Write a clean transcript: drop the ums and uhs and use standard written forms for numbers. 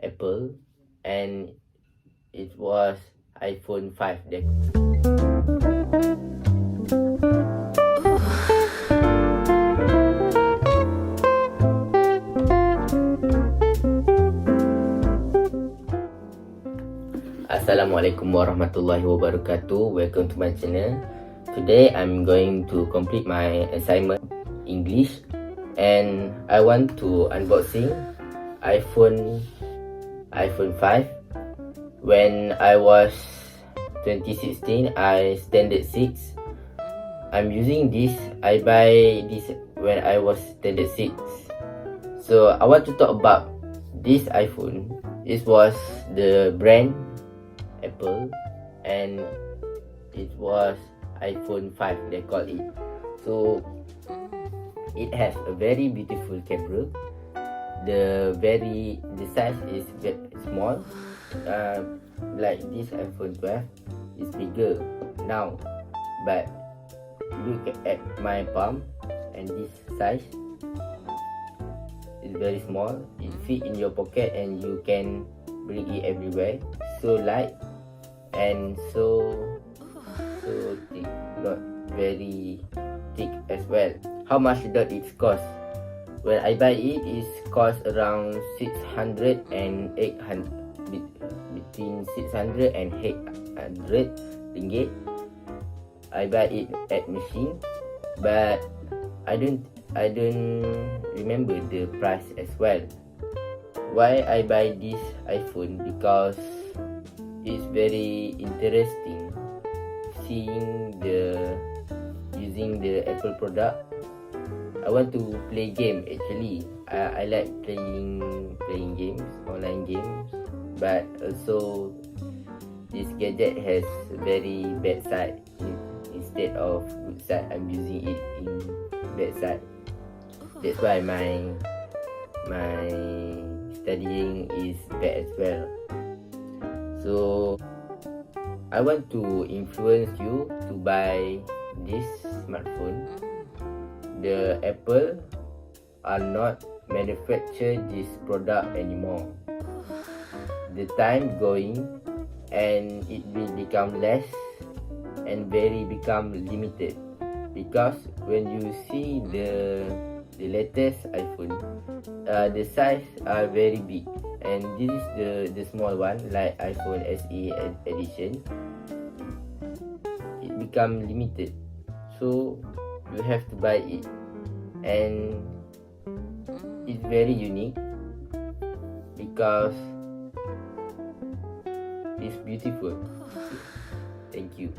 Apple, and it was iPhone 5. Assalamualaikum warahmatullahi wabarakatuh. Welcome to my channel. Today I'm going to complete my assignment English, and I want to unboxing iPhone 5. When I was 2016, I standard 6. I'm using this. I buy this when I was standard 6. So I want to talk about this iPhone. It was the brand Apple, and it was iPhone 5 they call it. So it has a very beautiful camera. The size is very small. Like this iPhone 12 is bigger now, but look at my palm, and this size is very small. It fit in your pocket and you can bring it everywhere. So light and so thick, not very thick as well. How much does it cost? When I buy it, it cost around 600 and 800, between 600 and 800 ringgit. I buy it at machine, but I don't remember the price as well. Why I buy this iPhone? Because it's very interesting seeing using the Apple product. I want to play game actually. I like playing games, online games, but also this gadget has very bad side. Instead of good side, I'm using it in bad side. That's why my studying is bad as well. So I want to influence you to buy this smartphone. The Apple are not manufacture this product anymore. The time going, and it will become less and very become limited, because when you see the latest iPhone, the size are very big, and this is the small one like iPhone SE edition. It become limited, so you have to buy it, and it's very unique because it's beautiful. Thank you.